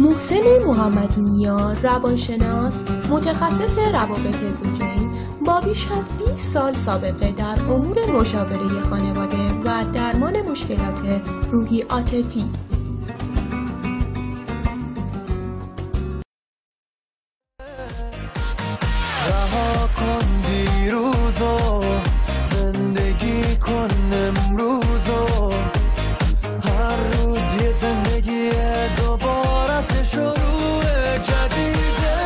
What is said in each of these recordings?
محسن محمدی نیا، روانشناس متخصص روابط زوجین با بیش از 20 سال سابقه در امور مشاوره خانواده و درمان مشکلات روحی عاطفی. رها کن دیروزو، زندگی کن امروزو، هر روز یه زندگی دوباره از شروع جدیده.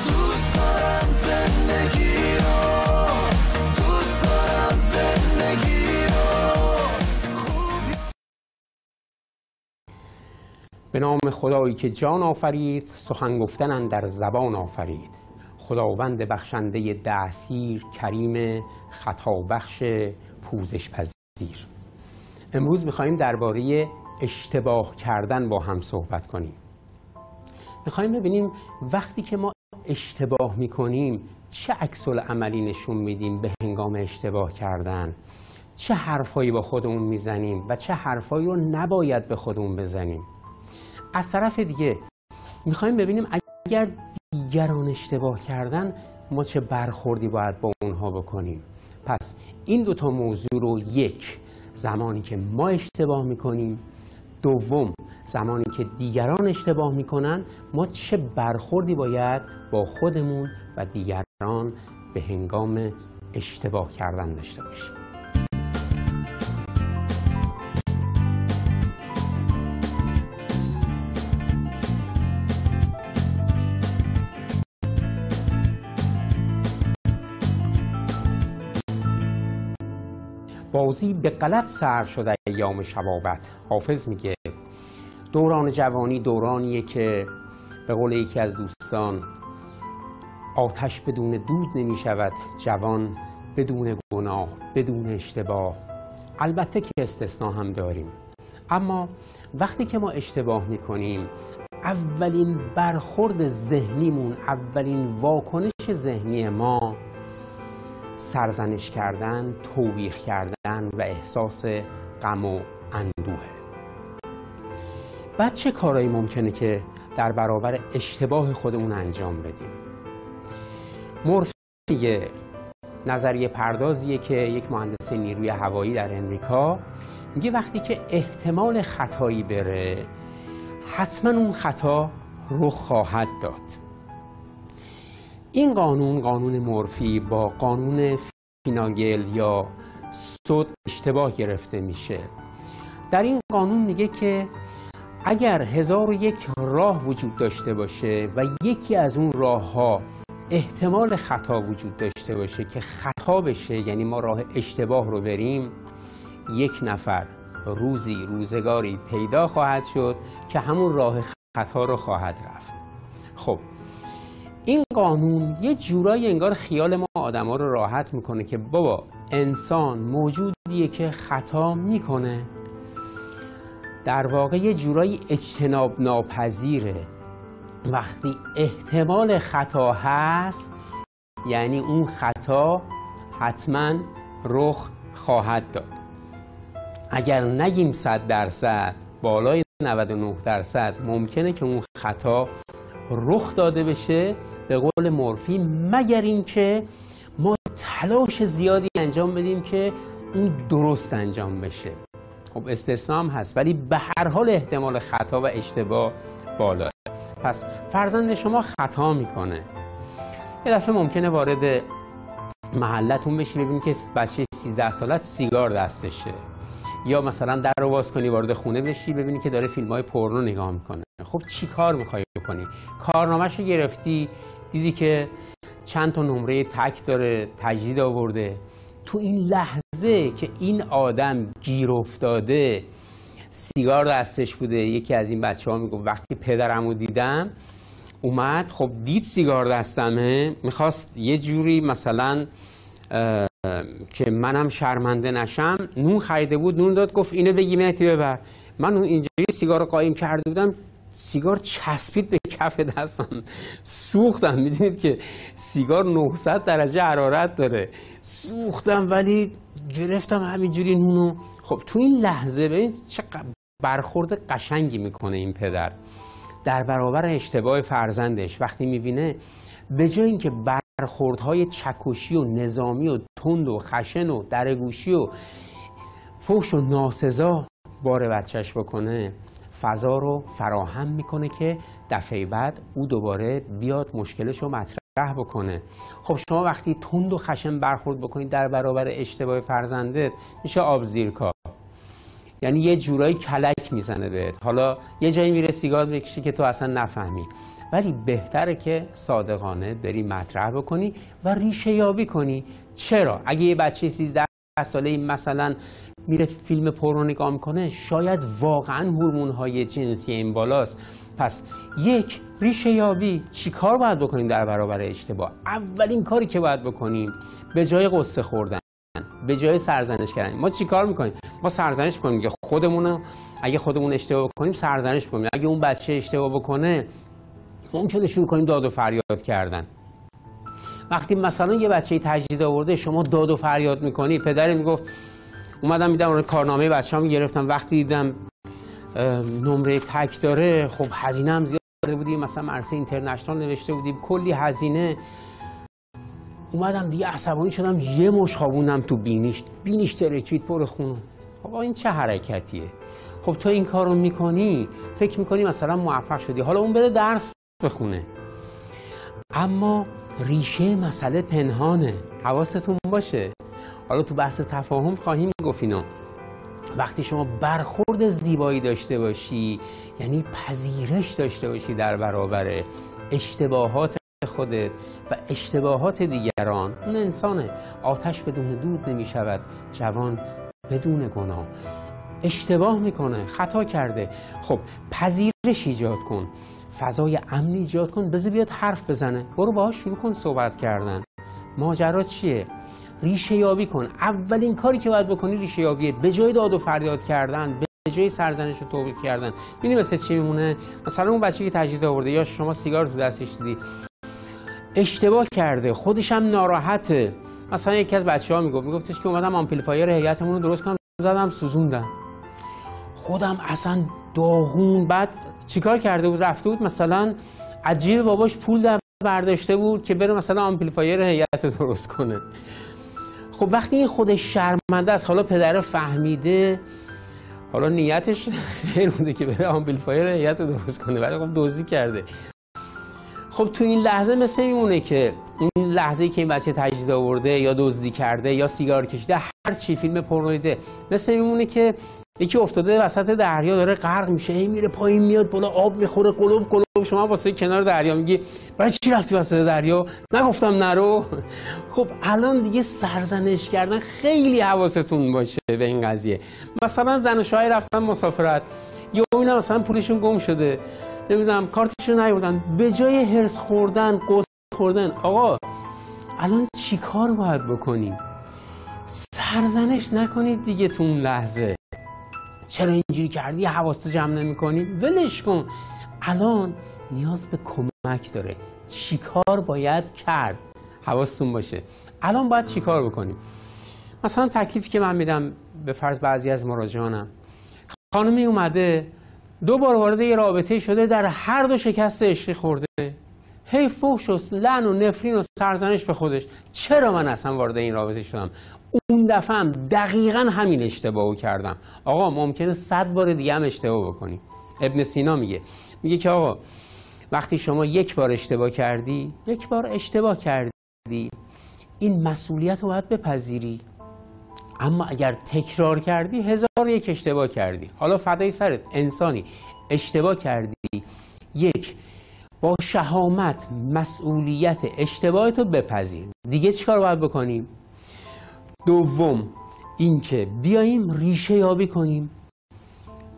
دوست دارم زندگی رو، دوست دارم زندگی رو. به نام خدایی که جان آفرید، سخن گفتن اندر زبان آفرید. خداوند بخشنده دستگیر، کریم خطا بخش پوزش پذیر. امروز میخواییم درباره اشتباه کردن با هم صحبت کنیم. میخواییم ببینیم وقتی که ما اشتباه میکنیم چه عکس العملی نشون میدیم به هنگام اشتباه کردن، چه حرفایی با خودمون میزنیم و چه حرفایی رو نباید به خودمون بزنیم. از طرف دیگه میخوایم ببینیم اگر دیگران اشتباه کردن ما چه برخوردی باید با اونها بکنیم. پس این دوتا موضوع رو، یک، زمانی که ما اشتباه میکنیم، دوم، زمانی که دیگران اشتباه میکنن ما چه برخوردی باید با خودمون و دیگران به هنگام اشتباه کردن داشته باشیم. بازی به غلط سر شده ایام شبابت. حافظ میگه دوران جوانی دورانیه که به قول یکی از دوستان آتش بدون دود نمیشود جوان، بدون گناه بدون اشتباه. البته که استثناء هم داریم، اما وقتی که ما اشتباه میکنیم اولین برخورد ذهنیمون، اولین واکنش ذهنی ما سرزنش کردن، توبیخ کردن و احساس غم و اندوهه. بعد چه کارهایی ممکنه که در برابر اشتباه خودمون انجام بدیم؟ مورفی نظریه پردازیه که یک مهندس نیروی هوایی در امریکا میگه وقتی که احتمال خطایی بره حتما اون خطا رخ خواهد داد. این قانون مورفی با قانون فیناگل یا سود اشتباه گرفته میشه. در این قانون میگه که اگر 1001 راه وجود داشته باشه و یکی از اون راه‌ها احتمال خطا وجود داشته باشه که خطا بشه، یعنی ما راه اشتباه رو بریم، یک نفر روزگاری پیدا خواهد شد که همون راه خطا رو خواهد رفت. خب این قانون یه جورایی انگار خیال ما آدما رو راحت میکنه که بابا انسان موجودیه که خطا میکنه. در واقع یه جورایی اجتناب ناپذیره. وقتی احتمال خطا هست یعنی اون خطا حتما رخ خواهد داد. اگر نگیم 100%، بالای 99% ممکنه که اون خطا رخ داده بشه به قول مورفی، مگر اینکه ما تلاش زیادی انجام بدیم که اون درست انجام بشه. خب استثناء هم هست، ولی به هر حال احتمال خطا و اشتباه بالاه. پس فرزند شما خطا میکنه، یه دفعه ممکنه وارد محلتون بشی ببینید که بچه 13 سالت سیگار دستشه، یا مثلا در رو باز کنی وارد خونه بشی ببینی که داره فیلم‌های پورنو نگاه میکنه. خب چی کار میخوای بکنی؟ کارنامه‌شو گرفتی، دیدی که چند تا نمره تک داره، تجدید آورده. تو این لحظه که این آدم گیر افتاده، سیگار دستش بوده، یکی از این بچه‌ها میگه وقتی پدرمو دیدم اومد، خب دید سیگار دستمه، میخواست یه جوری مثلا که منم شرمنده نشم، نون خریده بود، نون داد، گفت اینو بگی مهدی ببر. من اینجوری سیگار رو قایم کرده بودم، سیگار چسبید به کف دستم، سوختم. میدونید که سیگار 900 درجه حرارت داره، سوختم ولی گرفتم همینجوری نونو. خب تو این لحظه ببینید چقدر برخورد قشنگی میکنه این پدر در برابر اشتباه فرزندش. وقتی میبینه به جای اینکه برخوردهای چکشی و نظامی و تند و خشن و درگوشی و فحش و ناسزا بار بچهش بکنه، فضا رو فراهم میکنه که دفعه بعد او دوباره بیاد مشکلش رو مطرح بکنه. خب شما وقتی تند و خشن برخورد بکنید در برابر اشتباه فرزندت، میشه آب زیر کار، یعنی یه جورایی کلک میزنه بهت. حالا یه جایی میره سیگار بکشی که تو اصلا نفهمی، ولی بهتره که صادقانه بری مطرح بکنی و ریشه یابی کنی. چرا؟ اگه یه بچه 13 ساله مثلا میره فیلم پورنو نگاه میکنه، شاید واقعا هورمون‌های جنسی این بالاست. پس یک، ریشه یابی. چی کار باید بکنیم در برابر اشتباه؟ اولین کاری که باید بکنیم به جای قصه خوردن، به جای سرزنش کردن، ما چی کار میکنیم؟ ما سرزنش میکنیم که اگه خودمون اشتباه بکنیم سرزنش کنیم. اگه اون بچه اشتباه بکنه ممکنه شروع کنیم داد و فریاد کردن. وقتی مثلا یه بچه تجدید آورده شما داد و فریاد میکنی، پدری میگفت اومدم میدم کارنامه بچه‌ام گرفتم، وقتی دیدم نمره تک داره، خب هزینه هم زیاد بودیم، مثلا مدرسه اینترنشنال نوشته بودیم، کلی هزینه، اومدم دیگه عصبانی شدم، یه مش خوابوندم تو بینیش ترکید پر خون. خب این چه حرکتیه؟ خب تو این کارو میکنی فکر میکنی مثلا موفق شدی، حالا اون بره درس بخونه، اما ریشه مسئله پنهانه، حواستون باشه. حالا تو بحث تفاهم خواهیم گفت اینو. وقتی شما برخورد زیبایی داشته باشی، یعنی پذیرش داشته باشی در برابر اشتباهات خودت و اشتباهات دیگران، اون انسانه. آتش بدون دود نمی شود، جوان بدون گناه. اشتباه میکنه، خطا کرده، خب پذیرش ایجاد کن، فضای امنی ایجاد کن، بذار بیاد حرف بزنه، برو باهاش شروع کن صحبت کردن. ماجرا چیه؟ ریشه یابی کن. اولین کاری که باید بکنی ریشه یابیه، به جای داد و فریاد کردن، به جای سرزنش و توبیخ کردن. میدونی مثل چی میمونه؟ مثلا اون بچه که تجدید آورده یا شما سیگار تو دستش دیدی، اشتباه کرده، خودش هم ناراحته. مثلا یکی از بچه‌ها میگفتش که اومدم آمپلیفایر هیئتمون رو درست کنم، زدم سوزوندم، خودم اصلا داغون. بعد چیکار کرده بود؟ رفته بود مثلا از جیب باباش پول برداشته بود که بره مثلا آمپلیفایر هیئت رو درست کنه. خب وقتی این خودش شرمنده است، حالا پدر فهمیده، حالا نیتش خیر بوده که بره آمپلیفایر هیئت رو درست کنه، ولی خب دزدی کرده. خب تو این لحظه مثل میمونه که این لحظه‌ای که این بچه تجدید آورده یا دزدی کرده یا سیگار کشیده، هر چی فیلم پورنو دیده، مثل میمونه که یکی افتاده وسط دریا داره غرق میشه، هی میره پایین میاد بالا، آب میخوره، قلوب. شما واسه کنار دریا میگی برای چی رفتی وسط دریا؟ نگفتم نرو؟ خب الان دیگه سرزنش کردن خیلی حواستون باشه به این قضیه. مثلا زن و شوهر رفتن مسافرت، یا اینا مثلا پولشون گم شده، نمیدونم کارتشون نیاوردن، به جای هرس خوردن، قص خوردن، آقا الان چی کار باید بکنیم؟ سرزنش نکنید دیگه تو اون لحظه. چرا اینجوری کردی؟ حواستو جمع نمی‌کنی؟ ولش کن. الان نیاز به کمک داره. چی کار باید کرد؟ حواستون باشه. الان باید چی کار بکنیم؟ مثلا تکلیفی که من میدم به فرض بعضی از مراجعانم، خانمی اومده 2 بار وارد یه رابطه شده، در هر دو شکست عشقی خورده، هی فحش و لعن و نفرین و سرزنش به خودش. چرا من اصلا وارد این رابطه شدم؟ اون دفعه هم دقیقاً همین اشتباهو کردم. آقا ممکنه 100 بار دیگه هم اشتباه بکنی. ابن سینا میگه که آقا وقتی شما 1 بار اشتباه کردی، 1 بار اشتباه کردی، این مسئولیت رو باید بپذیری. اما اگر تکرار کردی 1001 اشتباه کردی. حالا فدای سرت، انسانی اشتباه کردی، 1 با شهامت مسئولیت اشتباهت رو بپذیر. دیگه چیکار باید بکنیم؟ 2 اینکه بیاییم ریشه یابی کنیم.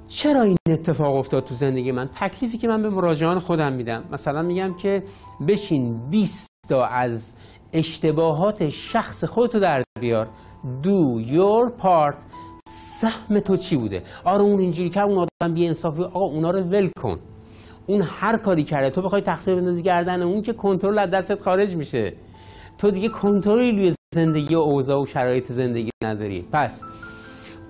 چرا این اتفاق افتاد تو زندگی من؟ تکلیفی که من به مراجعان خودم میدم، مثلا میگم که بشین 20 تا از اشتباهات شخص خودتو در بیار. Do your part. سهم تو چی بوده؟ آره اون اینجوری که اون آدم بی‌انصافی، آقا اونا رو ول کن. اون هر کاری کرده تو بخوای تقصیر بندازی گردن اون، که کنترل از دستت خارج میشه. تو دیگه کنترلی روی زندگی و اوضاع و شرایط زندگی نداری. پس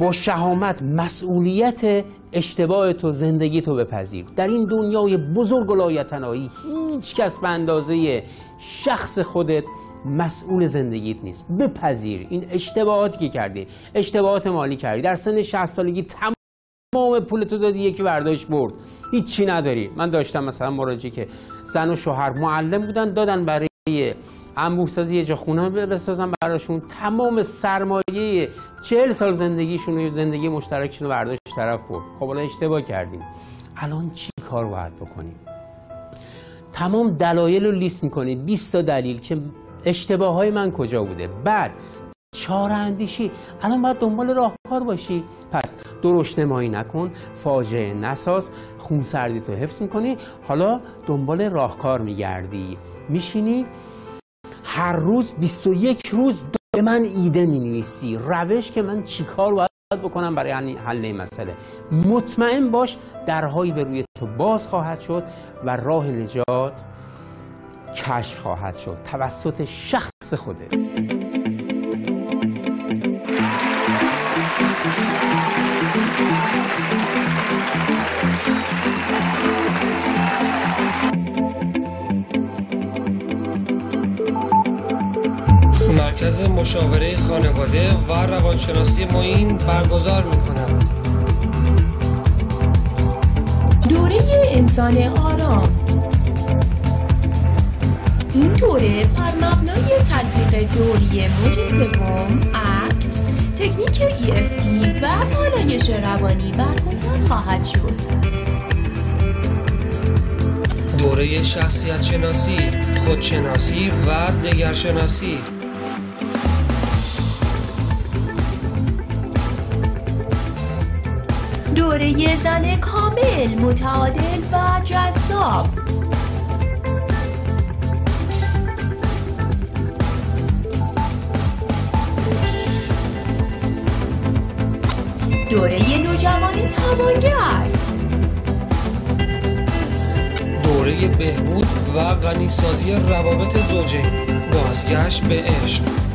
با شهامت مسئولیت اشتباه تو، زندگی تو بپذیر. در این دنیای بزرگ و لایتناهی هیچ کس به اندازه شخص خودت مسئول زندگیت نیست. بپذیر این اشتباهاتی که کردی، اشتباهات مالی کردی، در سن 60 سالگی تمام پولتو دادی یکی برداشت برد، هیچی نداری. من داشتم مثلا مراجعی که زن و شوهر معلم بودن، دادن برای انبوه‌سازی یه جا خونه بسازن براشون، تمام سرمایه 40 سال زندگیشون و زندگی مشترکشون رو برداشت طرف برد. خب حالا اشتباه کردیم، الان چی کار باید بکنیم؟ تمام دلایل رو لیست میکنید، 20 تا دلیل که اشتباه های من کجا بوده. بعد چاره اندیشی، الان باید دنبال راهکار باشی. پس درشت‌نمایی نکن، فاجعه نساز، خونسردی تو حفظ میکنی، حالا دنبال راهکار میگردی، میشینی هر روز 21 روز به من ایده مینویسی، روش که من چیکار باید بکنم برای حل این مسئله. مطمئن باش درهایی به روی تو باز خواهد شد و راه نجات کشف خواهد شد توسط شخص خوده. مرکز مشاوره خانواده و روانشناسی معین برگزار می‌کند. دوره انسان آرام. این دوره بر مبنای تطبیق تئوری موج سوم، اکت، تکنیک EFT و آلایش روانی برگزار خواهد شد. دوره شخصیت شناسی، خودشناسی و دگرشناسی. دوره زن کامل، متعادل و جذاب. دوره نوجوان توانگر. دوره بهبود و غنیسازی روابط زوجین، بازگشت به عشق.